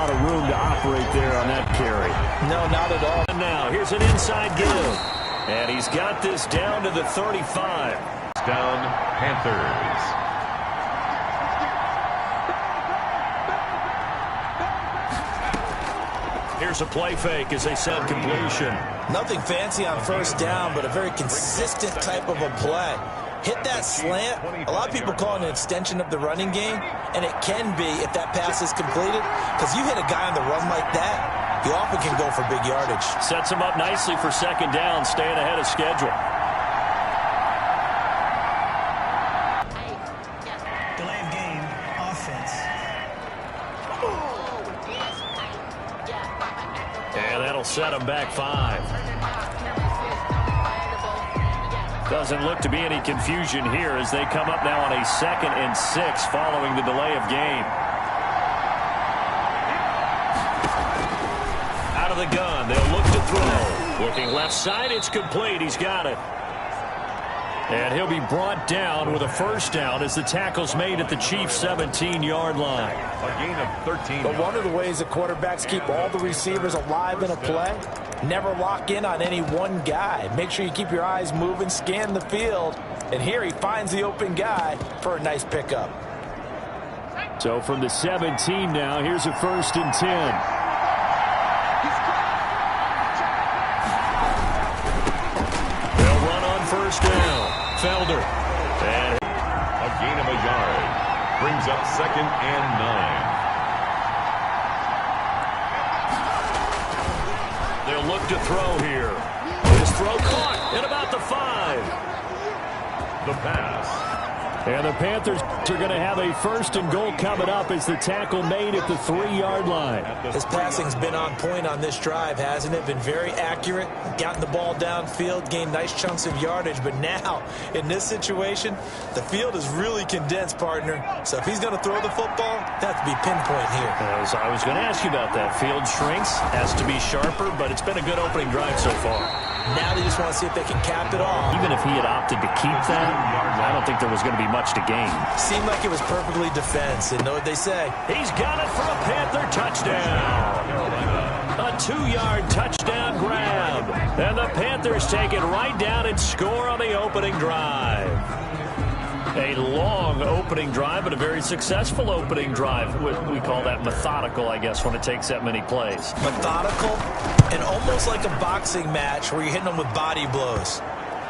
lot of room to operate there on that carry. No, not at all. And now, here's an inside give. And he's got this down to the 35. Down, Panthers. Here's a play fake as they set completion. Nothing fancy on first down, but a very consistent type of a play. Hit that slant. A lot of people call it an extension of the running game, and it can be if that pass is completed, because you hit a guy on the run like that, you often can go for big yardage. Sets him up nicely for second down, staying ahead of schedule. Delay of game, offense. And that'll set him back 5. Doesn't look to be any confusion here as they come up now on a 2nd and 6 following the delay of game. Out of the gun, they'll look to throw. Looking left side, it's complete. He's got it. And he'll be brought down with a first down as the tackle's made at the Chiefs' 17-yard line. A gain of 13. But one of the ways that quarterbacks keep all the receivers alive in a play, never lock in on any one guy. Make sure you keep your eyes moving, scan the field. And here he finds the open guy for a nice pickup. So from the 17 now, here's a 1st and 10. First down, Felder. And a gain of a yard. Brings up 2nd and 9. They'll look to throw here. His throw caught at about the 5. The pass. And the Panthers are going to have a 1st and goal coming up as the tackle made at the 3-yard line. His passing's been on point on this drive, hasn't it? Been very accurate, gotten the ball downfield, gained nice chunks of yardage. But now, in this situation, the field is really condensed, partner. So if he's going to throw the football, that to be pinpoint here. I was going to ask you about that. Field shrinks, has to be sharper, but it's been a good opening drive so far. Now they just want to see if they can cap it off. Even if he had opted to keep that, I don't think there was going to be much to gain. Seemed like it was perfectly defense, and know what they say. He's got it for a Panther touchdown. A 2-yard touchdown grab. And the Panthers take it right down and score on the opening drive. A long opening drive, but a very successful opening drive. We call that methodical, I guess, when it takes that many plays. Methodical and almost like a boxing match where you're hitting them with body blows.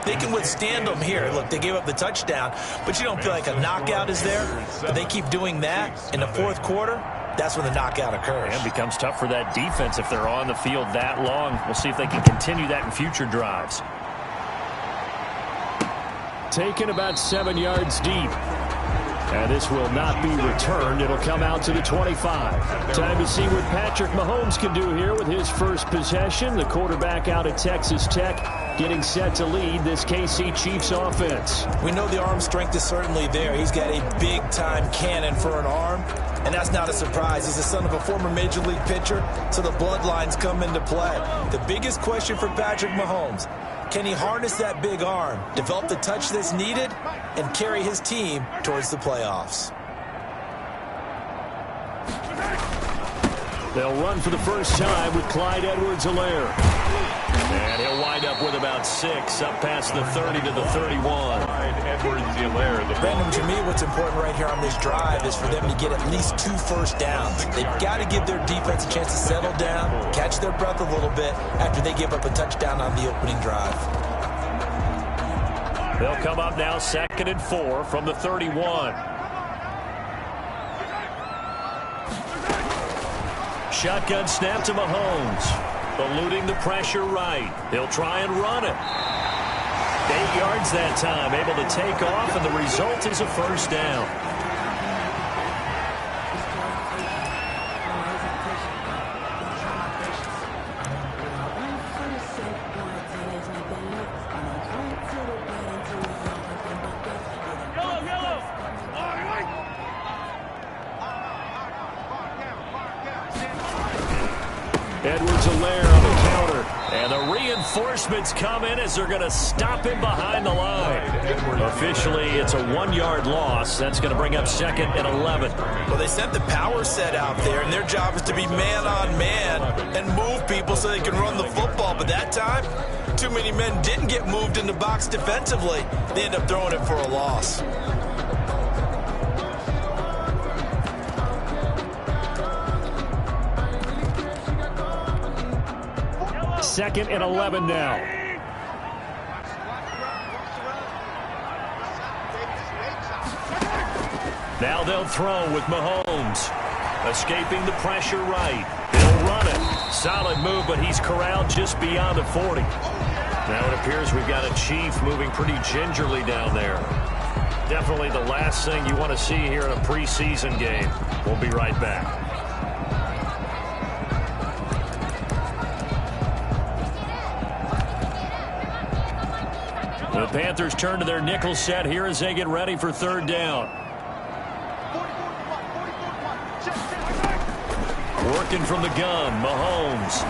They can withstand them here. Look, they gave up the touchdown, but you don't feel like a knockout is there. But they keep doing that in the 4th quarter. That's when the knockout occurs. And it becomes tough for that defense if they're on the field that long. We'll see if they can continue that in future drives. Taken about 7 yards deep. And this will not be returned. It'll come out to the 25. Time to see what Patrick Mahomes can do here with his first possession. The quarterback out at Texas Tech getting set to lead this KC Chiefs offense. We know the arm strength is certainly there. He's got a big-time cannon for an arm, and that's not a surprise. He's the son of a former Major League pitcher, so the bloodlines come into play. The biggest question for Patrick Mahomes, can he harness that big arm, develop the touch that's needed, and carry his team towards the playoffs? They'll run for the first time with Clyde Edwards-Helaire. And he'll wind up with about 6 up past the 30 to the 31. Edwards-Helaire. Brandon, to me, what's important right here on this drive is for them to get at least 2 first downs. They've got to give their defense a chance to settle down, catch their breath a little bit after they give up a touchdown on the opening drive. They'll come up now 2nd and 4 from the 31. Shotgun snap to Mahomes. Eluding the pressure right. He'll try and run it. 8 yards that time. Able to take off, and the result is a first down. Edwards-Helaire on the counter. And the reinforcements come in as they're going to stop him behind the line. Officially, it's a 1-yard loss. That's going to bring up 2nd and 11. Well, they sent the power set out there, and their job is to be man-on-man and move people so they can run the football. But that time, too many men didn't get moved in the box defensively. They end up throwing it for a loss. Second and 11 now. Now they'll throw with Mahomes. Escaping the pressure right. He'll run it. Solid move, but he's corralled just beyond the 40. Now it appears we've got a Chief moving pretty gingerly down there. Definitely the last thing you want to see here in a preseason game. We'll be right back. The Panthers turn to their nickel set here as they get ready for 3rd down. Working from the gun, Mahomes.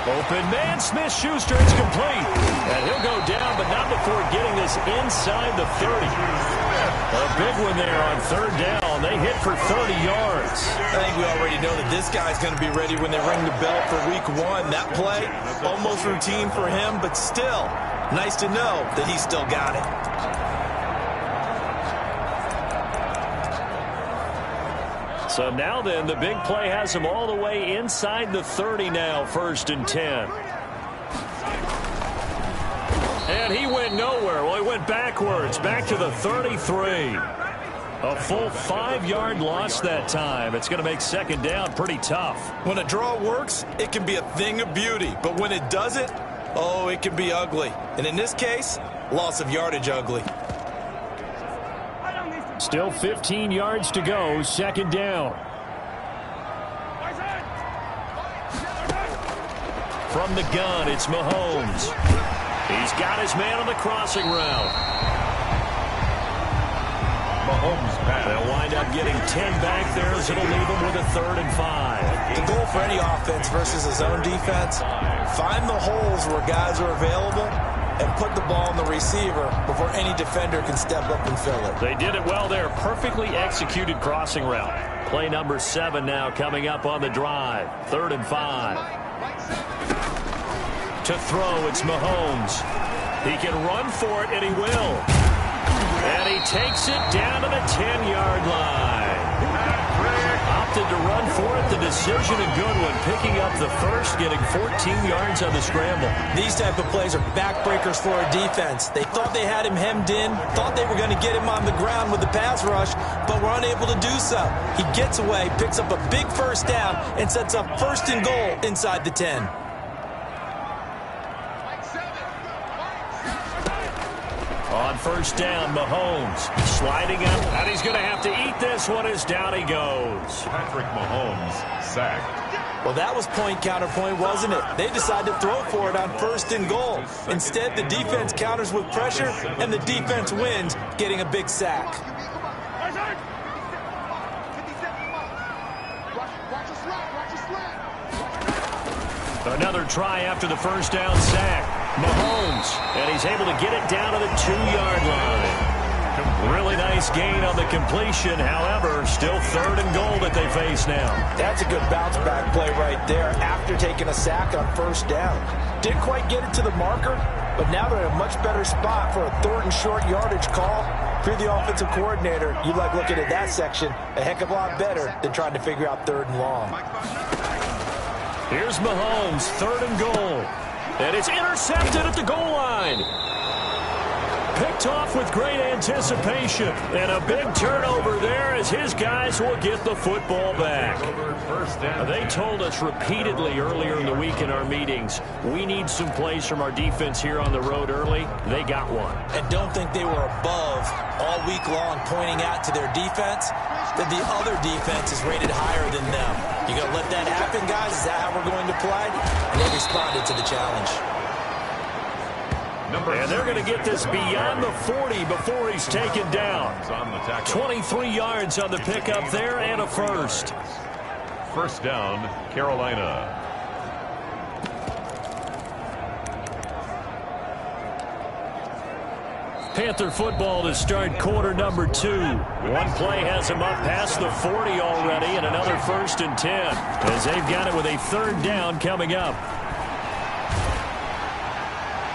Open man, Smith-Schuster, it's complete. And he'll go down, but not before getting this inside the 30. A big one there on 3rd down. They hit for 30 yards. I think we already know that this guy's going to be ready when they ring the bell for week 1. That play, almost routine for him, but still nice to know that he's still got it. So now then, the big play has him all the way inside the 30 now, 1st and 10. And he went nowhere. Well, he went backwards, back to the 33. A full 5-yard loss that time. It's going to make 2nd down pretty tough. When a draw works, it can be a thing of beauty. But when it doesn't, oh, it can be ugly. And in this case, loss of yardage ugly. Still 15 yards to go, 2nd down. From the gun, it's Mahomes. He's got his man on the crossing route. Mahomes pass. They'll wind up getting 10 back there as it'll leave them with a 3rd and 5. The goal for any offense versus a zone defense, find the holes where guys are available and put the ball in the receiver before any defender can step up and fill it. They did it well there. Perfectly executed crossing route. Play number 7 now coming up on the drive. 3rd and 5. To throw, it's Mahomes. He can run for it, and he will. And he takes it down to the 10-yard line. Opted to run for it. The decision a good one. Picking up the first, getting 14 yards on the scramble. These type of plays are backbreakers for a defense. They thought they had him hemmed in, thought they were going to get him on the ground with the pass rush, but were unable to do so. He gets away, picks up a big 1st down, and sets up 1st and goal inside the 10. On 1st down, Mahomes sliding up, and he's going to have to eat this one as down he goes. Patrick Mahomes sacked. Well, that was point counterpoint, wasn't it? They decided to throw for it on 1st and goal. Instead, the defense counters with pressure, and the defense wins, getting a big sack. Another try after the 1st down sack. Mahomes, and he's able to get it down to the 2-yard line. Really nice gain on the completion. However, still 3rd and goal that they face now. That's a good bounce back play right there after taking a sack on 1st down. Didn't quite get it to the marker, but now they're in a much better spot for a 3rd and short yardage call. If you're the offensive coordinator, you like looking at that section a heck of a lot better than trying to figure out 3rd and long. Here's Mahomes, 3rd and goal. And it's intercepted at the goal line. Picked off with great anticipation. And a big turnover there as his guys will get the football back. They told us repeatedly earlier in the week in our meetings, we need some plays from our defense here on the road early. They got one. And don't think they were above all week long pointing out to their defense that the other defense is rated higher than them. You going to let that happen, guys? Is that how we're going to play? And they responded to the challenge. And they're going to get this beyond the 40 before he's taken down. 23 yards on the pickup there and a first. 1st down, Carolina. Panther football to start quarter number 2. One play has them up past the 40 already, and another 1st and 10 as they've got it with a 3rd down coming up.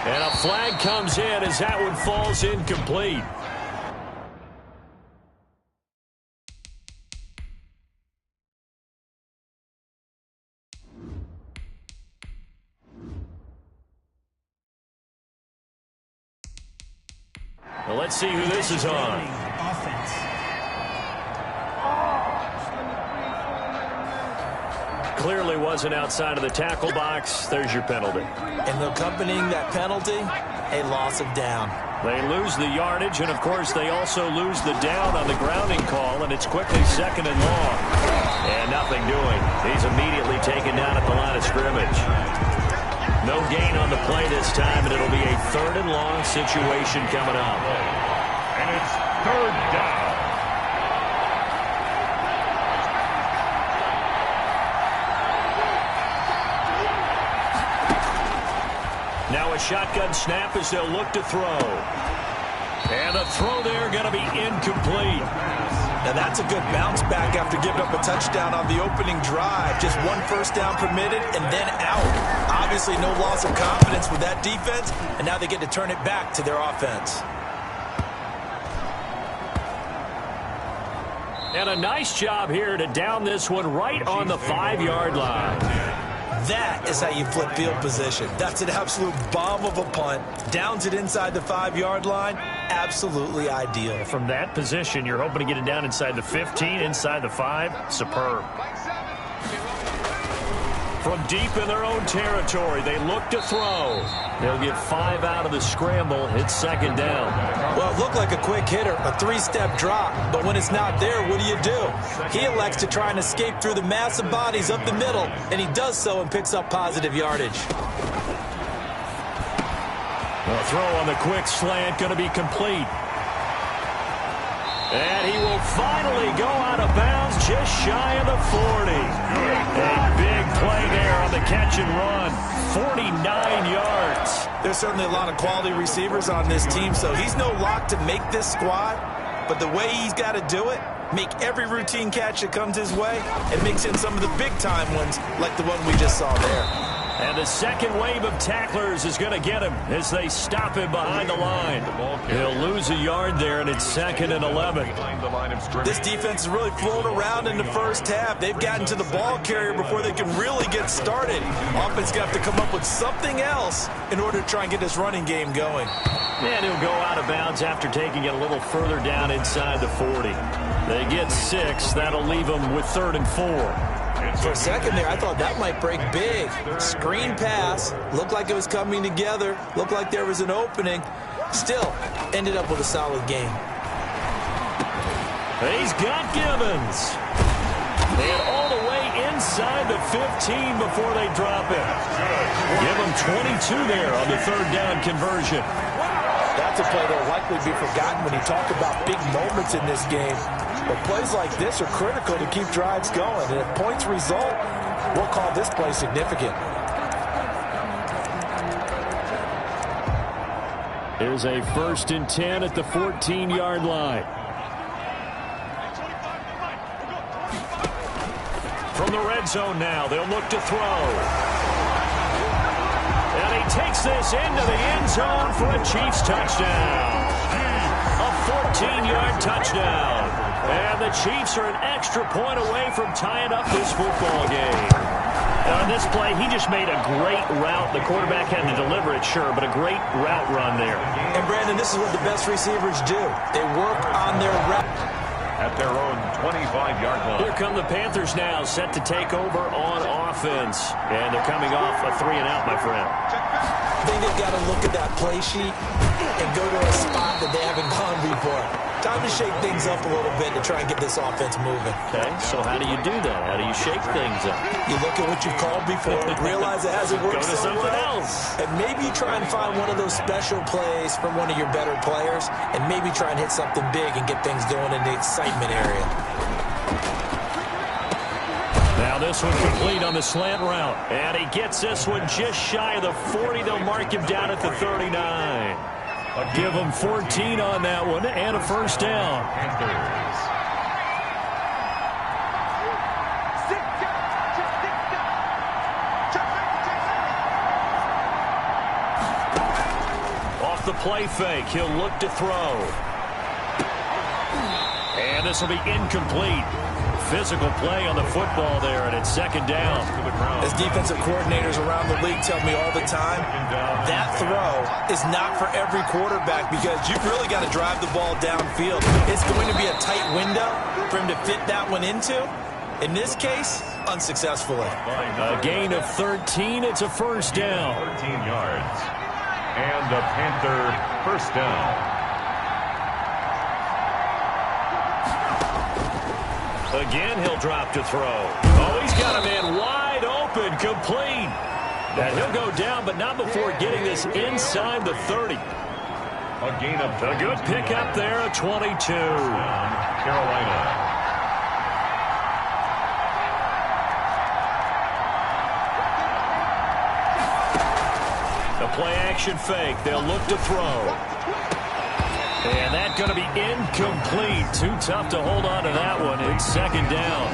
And a flag comes in as that one falls incomplete. Well, let's see who this is on. Offense. Clearly wasn't outside of the tackle box. There's your penalty. And accompanying that penalty, a loss of down. They lose the yardage, and, of course, they also lose the down on the grounding call, and it's quickly 2nd and long. And nothing doing. He's immediately taken down at the line of scrimmage. No gain on the play this time, and it'll be a 3rd and long situation coming up. And it's 3rd down. Now a shotgun snap as they'll look to throw. And the throw there going to be incomplete. Now that's a good bounce back after giving up a touchdown on the opening drive. Just 1 first down permitted and then out. Obviously no loss of confidence with that defense, and now they get to turn it back to their offense. And a nice job here to down this one right on the 5-yard line. That is how you flip field position. That's an absolute bomb of a punt. Downs it inside the 5-yard line. Absolutely ideal. From that position, you're hoping to get it down inside the 15, inside the 5. Superb. From deep in their own territory, they look to throw. They'll get 5 out of the scramble. It's 2nd down. Well, it looked like a quick hitter, a 3-step drop. But when it's not there, what do? He elects to try and escape through the massive bodies up the middle, and he does so and picks up positive yardage. A throw on the quick slant going to be complete. And he will finally go out of bounds just shy of the 40. A big play there on the catch and run. 49 yards. There's certainly a lot of quality receivers on this team, so he's no lock to make this squad. But the way he's got to do it, make every routine catch that comes his way, and mix in some of the big-time ones like the one we just saw there. And the second wave of tacklers is going to get him as they stop him behind the line. He'll lose a yard there, and it's 2nd and 11. This defense is really flown around in the first half. They've gotten to the ball carrier before they can really get started. Offense got to come up with something else in order to try and get this running game going. And he'll go out of bounds after taking it a little further down inside the 40. They get 6. That'll leave them with 3rd and 4. For a second there, I thought that might break big. Screen pass. Looked like it was coming together. Looked like there was an opening. Still, ended up with a solid game. He's got Gibbons. And all the way inside the 15 before they drop it. Give him 22 there on the 3rd down conversion. That's a play that will likely be forgotten when you talk about big moments in this game. But plays like this are critical to keep drives going. And if points result, we'll call this play significant. Here's a 1st and 10 at the 14-yard line. From the red zone now, they'll look to throw. And he takes this into the end zone for a Chiefs touchdown. A 14-yard touchdown. And the Chiefs are an extra point away from tying up this football game. On this play, he just made a great route. The quarterback had to deliver it, sure, but a great route run there. And, Brandon, this is what the best receivers do. They work on their route. At their own 25-yard line. Here come the Panthers now, set to take over on offense. And they're coming off a 3-and-out, my friend. I think they've got to look at that play sheet and go to a spot that they haven't gone before. Time to shake things up a little bit to try and get this offense moving. Okay, so how do you do that? How do you shake things up? You look at what you've called before, realize it hasn't worked Go to so something well, else. and maybe you try and find one of those special plays from one of your better players, and maybe try and hit something big and get things going in the excitement area. Now this one complete on the slant route. And he gets this one just shy of the 40. They'll mark him down at the 39. Give them 14 on that one and a first down. Panthers. Off the play fake, he'll look to throw. And this will be incomplete. Physical play on the football there, and it's second down. As defensive coordinators around the league tell me all the time, that throw is not for every quarterback because you've really got to drive the ball downfield. It's going to be a tight window for him to fit that one into. In this case, unsuccessfully. A gain of 13. It's a first down. 13 yards. And the Panther first down. Again, he'll drop to throw. Oh, he's got a man wide open, complete. And he'll go down, but not before getting this inside the 30. A gain of A good pickup there, a 22. Carolina. The play action fake. They'll look to throw. And that's going to be incomplete. Too tough to hold on to that one. It's second down.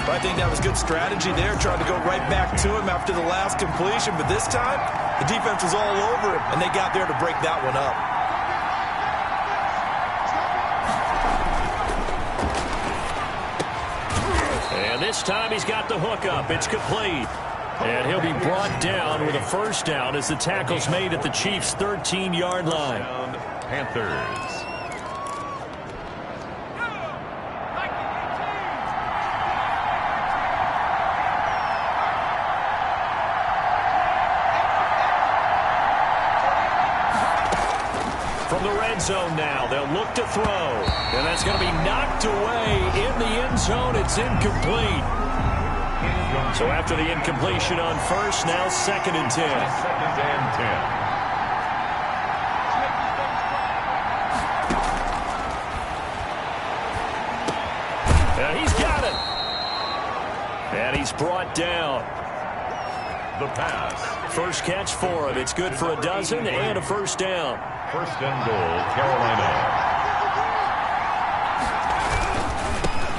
I think that was good strategy there, trying to go right back to him after the last completion. But this time, the defense was all over him, and they got there to break that one up. And this time he's got the hook up. It's complete. And he'll be brought down with a first down as the tackle's made at the Chiefs' 13-yard line. Panthers. From the red zone now, they'll look to throw. And that's going to be knocked away in the end zone. It's incomplete. So after the incompletion on first, now second and 10. Second and 10. He's got it. And he's brought down. The pass. First catch for him. It's good for a dozen and a first down. First and goal, Carolina.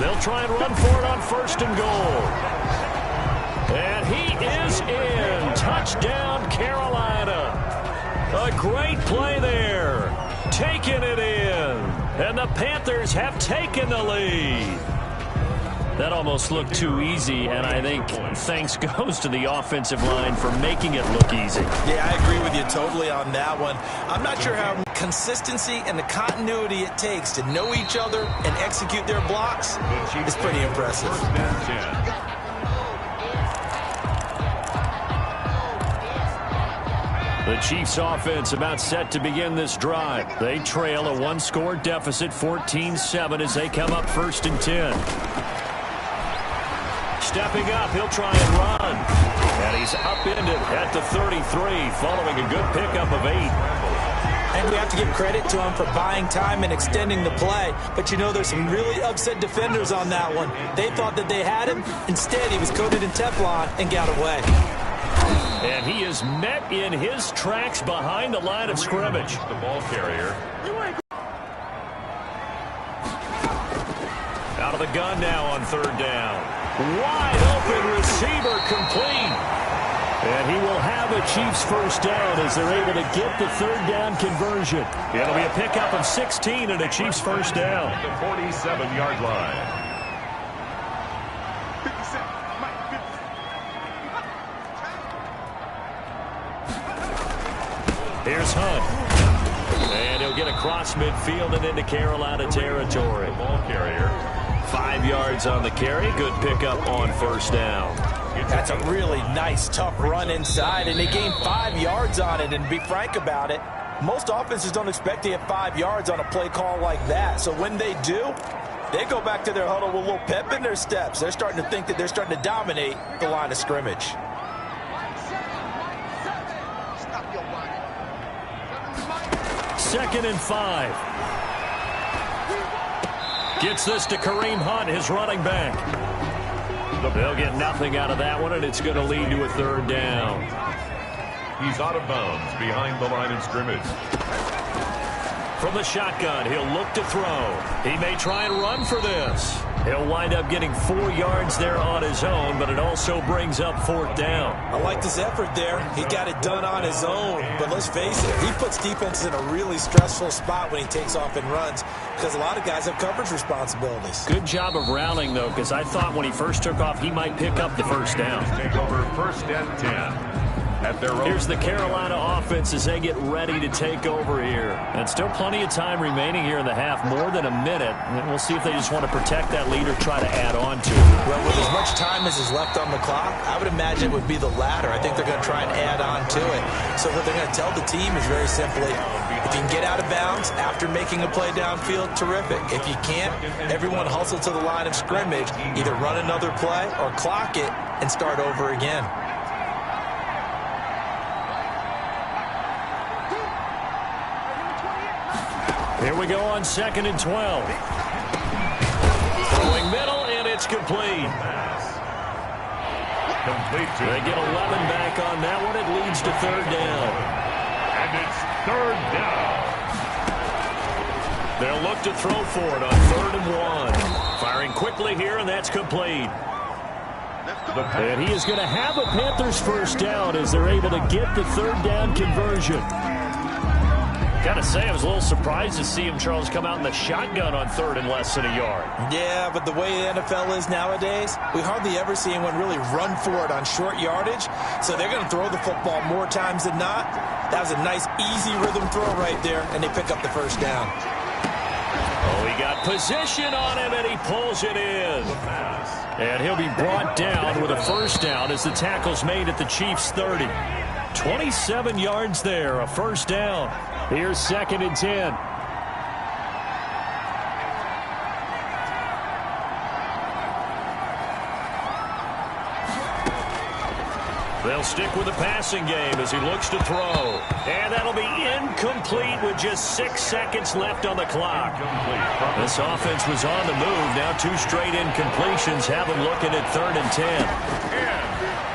They'll try and run for it on first and goal. And he is in. Touchdown, Carolina. A great play there. Taking it in. And the Panthers have taken the lead. That almost looked too easy, and I think thanks goes to the offensive line for making it look easy. Yeah, I agree with you totally on that one. I'm not sure how consistency and the continuity it takes to know each other and execute their blocks is pretty impressive. First and 10. The Chiefs offense about set to begin this drive. They trail a one-score deficit, 14-7, as they come up first and 10. Stepping up, he'll try and run. And he's upended at the 33, following a good pickup of 8. And we have to give credit to him for buying time and extending the play. But you know, there's some really upset defenders on that one. They thought that they had him. Instead, he was coated in Teflon and got away. And he is met in his tracks behind the line of scrimmage. The ball carrier. Out of the gun now on third down. Wide open receiver, complete. And he will have a Chiefs first down as they're able to get the third down conversion. It'll be a pickup of 16 and a Chiefs first down. The 47-yard line. Here's Hunt. And he'll get across midfield and into Carolina territory. The ball carrier. 5 yards on the carry. Good pickup on first down. That's a really nice, tough run inside, and they gained 5 yards on it. And to be frank about it, most offenses don't expect to get 5 yards on a play call like that. So when they do, they go back to their huddle with a little pep in their steps. They're starting to think that they're starting to dominate the line of scrimmage. Second and 5. Gets this to Kareem Hunt, his running back. They'll get nothing out of that one, and it's going to lead to a third down. He's out of bounds behind the line of scrimmage. From the shotgun, he'll look to throw. He may try and run for this. He'll wind up getting 4 yards there on his own, but it also brings up 4th down. I like his effort there. He got it done on his own. But let's face it, he puts defenses in a really stressful spot when he takes off and runs because a lot of guys have coverage responsibilities. Good job of rallying, though, because I thought when he first took off, he might pick up the 1st down. Take over 1st and 10. At their own. Here's the Carolina offense as they get ready to take over here. And still plenty of time remaining here in the half, more than a minute. And we'll see if they just want to protect that lead or try to add on to it. Well, with as much time as is left on the clock, I would imagine it would be the latter. I think they're going to try and add on to it. So what they're going to tell the team is very simply, if you can get out of bounds after making a play downfield, terrific. If you can't, everyone hustle to the line of scrimmage, either run another play or clock it and start over again. Here we go on 2nd and 12. Throwing middle, and it's complete. They get 11 back on that one. It leads to 3rd down. And it's 3rd down. They'll look to throw for it on 3rd and 1. Firing quickly here, and that's complete. And he is going to have a Panthers 1st down as they're able to get the 3rd down conversion. Got to say, I was a little surprised to see him, Charles, come out in the shotgun on 3rd and less than a yard. Yeah, but the way the NFL is nowadays, we hardly ever see anyone really run for it on short yardage. So they're going to throw the football more times than not. That was a nice, easy rhythm throw right there, and they pick up the 1st down. Oh, he got position on him, and he pulls it in. And he'll be brought down with a 1st down as the tackle's made at the Chiefs' 30. 27 yards there, a 1st down. Here's 2nd and 10. They'll stick with the passing game as he looks to throw. And that'll be incomplete with just 6 seconds left on the clock. This offense was on the move. Now 2 straight incompletions have them looking at 3rd and 10.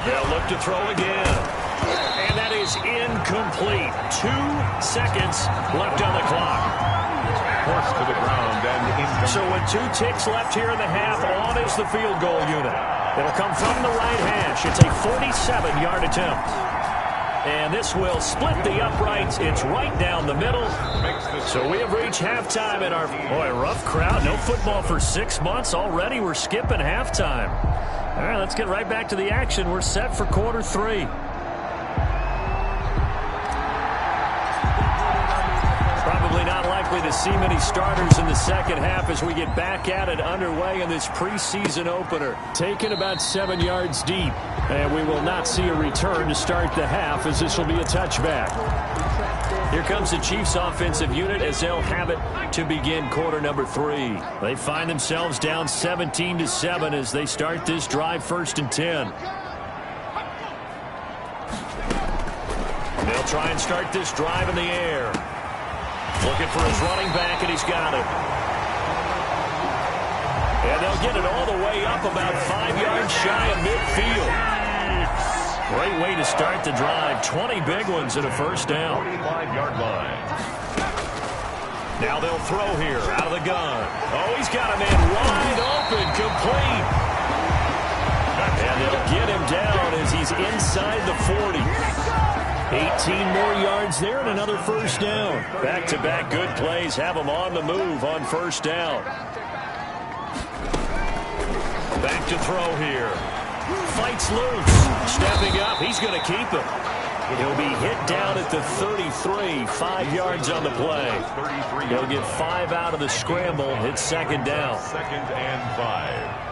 They'll look to throw again. And that is incomplete. 2 seconds left on the clock. Forced to the ground and incomplete. So with 2 ticks left here in the half, on is the field goal unit. It'll come from the right hash. It's a 47-yard attempt. And this will split the uprights. It's right down the middle. So we have reached halftime in our, rough crowd. No football for 6 months. Already we're skipping halftime. All right, let's get right back to the action. We're set for quarter 3. Probably not likely to see many starters in the second half as we get back at it underway in this preseason opener. Taken about 7 yards deep, and we will not see a return to start the half as this will be a touchback. Here comes the Chiefs offensive unit as they'll have it to begin quarter number 3. They find themselves down 17-7 as they start this drive 1st and 10. They'll try and start this drive in the air. Looking for his running back, and he's got it. And they'll get it all the way up about 5 yards shy of midfield. Great way to start the drive. 20 big ones and a 1st down. 45-yard line. Now they'll throw here out of the gun. Oh, he's got a man wide open, complete. And they'll get him down as he's inside the 40. 18 more yards there and another 1st down. Back-to-back good plays have them on the move on 1st down. Back to throw here. Fights loose. Stepping up. He's going to keep it. He'll be hit down at the 33. 5 yards on the play. He'll get 5 out of the scramble. It's 2nd down. 2nd and 5.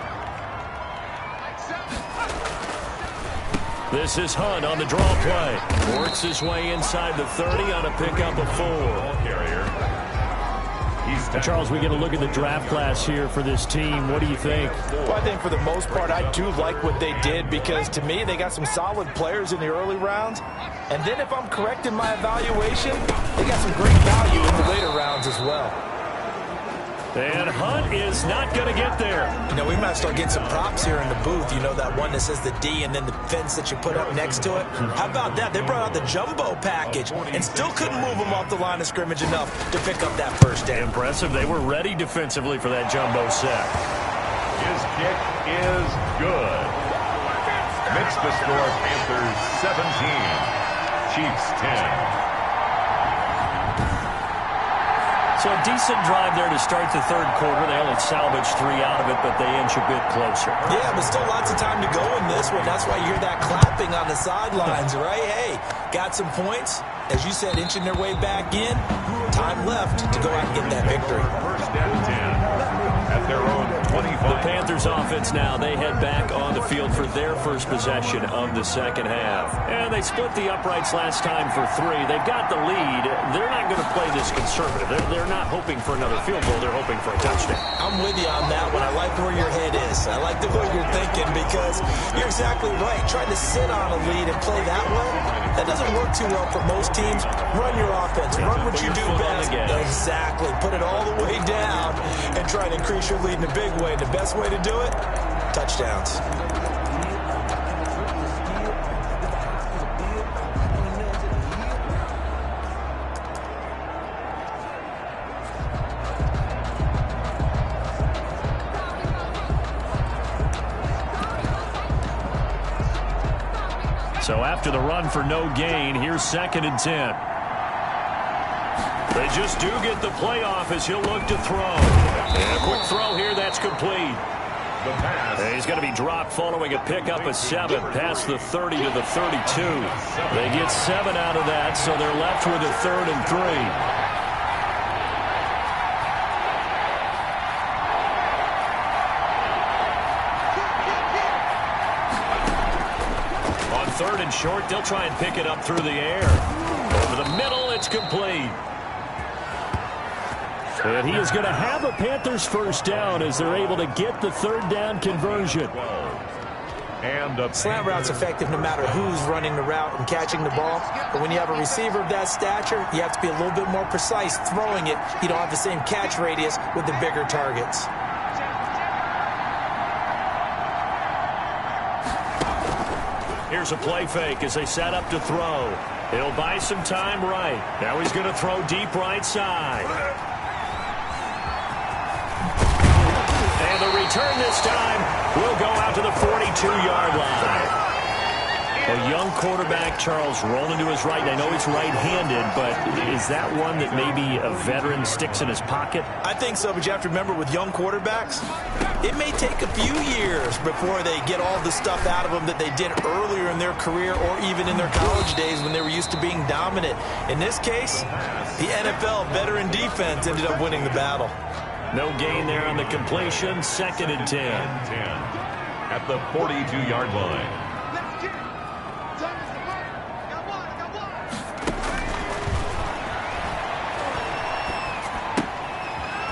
This is Hunt on the draw play. Works his way inside the 30 on a pickup of 4. Charles, we get a look at the draft class here for this team. What do you think? Well, I think for the most part, I do like what they did because, to me, they got some solid players in the early rounds. And then if I'm correct in my evaluation, they got some great value in the later rounds as well. And Hunt is not going to get there. You know, we might start getting some props here in the booth. You know, that one that says the D and then the fence that you put up next to it. How about that? They brought out the jumbo package and still couldn't move them off the line of scrimmage enough to pick up that first down. Impressive. They were ready defensively for that jumbo set. His kick is good. Makes the score Panthers 17, Chiefs 10. So a decent drive there to start the third quarter. They only salvaged 3 out of it, but they inch a bit closer. Yeah, but still lots of time to go in this one. That's why you hear that clapping on the sidelines, right? Hey, got some points. As you said, inching their way back in. Time left to go out and get that victory. First and 10 at their own 25. The Panthers offense now, they head back on the field for their first possession of the second half. And they split the uprights last time for 3. They've got the lead. They're not going to play this conservative. They're not hoping for another field goal. They're hoping for a touchdown. I'm with you on that one. I like where your head is. I like the way you're thinking because you're exactly right. Trying to sit on a lead and play that way, that doesn't work too well for most teams. Run your offense. Run what you do best. Exactly. Put it all the way down and try to increase your lead in a big way. The best way to do it, touchdowns. So after the run for no gain, here's 2nd and 10. They just do get the play off as he'll look to throw. And a quick throw here, that's complete. And he's going to be dropped following a pickup of 7 past the 30 to the 32. They get 7 out of that, so they're left with a 3rd and 3. Third and short, they'll try and pick it up through the air. Over the middle, it's complete. And he is going to have a Panthers first down as they're able to get the 3rd down conversion. And slant route's effective no matter who's running the route and catching the ball. But when you have a receiver of that stature, you have to be a little bit more precise throwing it. You don't have the same catch radius with the bigger targets. Here's a play fake as they set up to throw. He'll buy some time right. Now he's going to throw deep right side. And the return this time will go out to the 42-yard line. A young quarterback, Charles, rolling to his right. I know he's right-handed, but is that one that maybe a veteran sticks in his pocket? I think so, but you have to remember with young quarterbacks, it may take a few years before they get all the stuff out of them that they did earlier in their career or even in their college days when they were used to being dominant. In this case, the NFL veteran defense ended up winning the battle. No gain there on the completion. 2nd and 10. At the 42-yard line.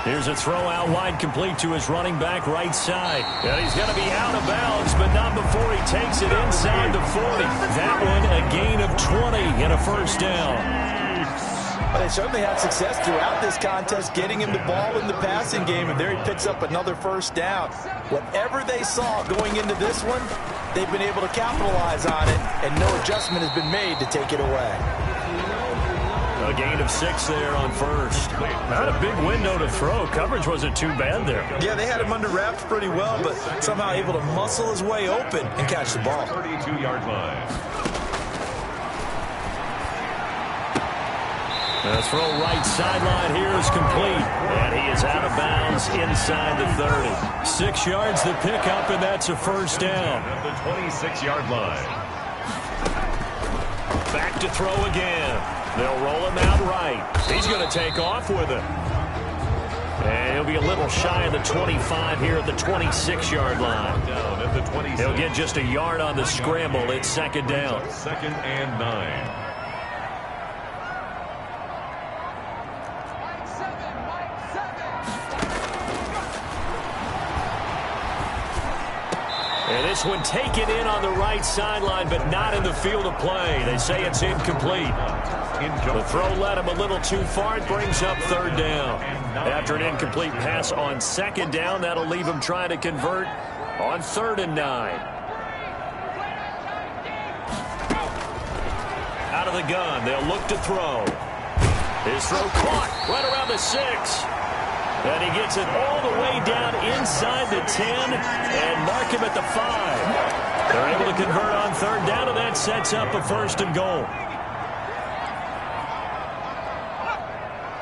Here's a throw out wide, complete to his running back right side. And he's going to be out of bounds, but not before he takes it inside the 40. That one a gain of 20 and a first down. But they certainly had success throughout this contest, getting him the ball in the passing game, and there he picks up another first down. Whatever they saw going into this one, they've been able to capitalize on it, and no adjustment has been made to take it away. A gain of 6 there on first. Not a big window to throw. Coverage wasn't too bad there. Yeah, they had him under wraps pretty well, but somehow able to muscle his way open and catch the ball. 32-yard line. The throw right sideline here is complete. And he is out of bounds inside the 30. 6 yards the pickup, and that's a first down. At the 26-yard line. Back to throw again. They'll roll him out right. He's going to take off with it. And he'll be a little shy of the 25 here at the 26-yard line. Down at the 26. He'll get just a yard on the scramble. It's 2nd down. 2nd and 9. And this one taken in on the right sideline, but not in the field of play. They say it's incomplete. The throw led him a little too far. It brings up 3rd down. After an incomplete pass on second down, that'll leave him trying to convert on 3rd and 9. Out of the gun, they'll look to throw. His throw caught right around the 6. And he gets it all the way down inside the 10 and mark him at the 5. They're able to convert on 3rd down, and that sets up a 1st and goal.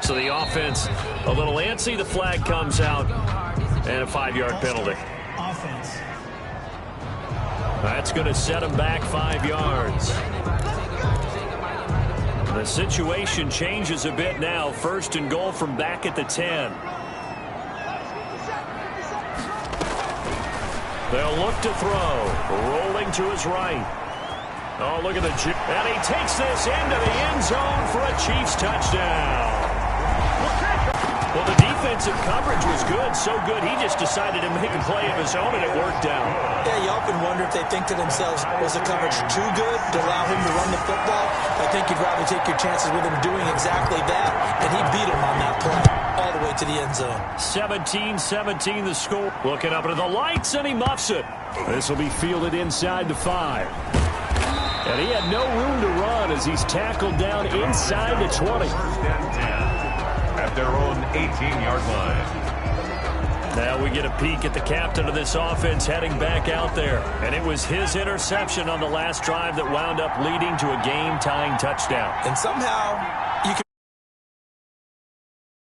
So the offense a little antsy. The flag comes out, and a 5-yard penalty. Offense. That's going to set him back 5 yards. The situation changes a bit now. 1st and goal from back at the 10. They'll look to throw. Rolling to his right. Oh, look at the... And he takes this into the end zone for a Chiefs touchdown. Well, the defensive coverage was good, so good he just decided to make a play of his own, and it worked out. Yeah, you often wonder if they think to themselves, was the coverage too good to allow him to run the football? I think you'd rather take your chances with him doing exactly that, and he beat him on that play all the way to the end zone. 17-17 the score. Looking up into the lights, and he muffs it. This will be fielded inside the 5. And he had no room to run as he's tackled down inside the 20. At their own 18-yard line. Now we get a peek at the captain of this offense heading back out there. And it was his interception on the last drive that wound up leading to a game-tying touchdown. And somehow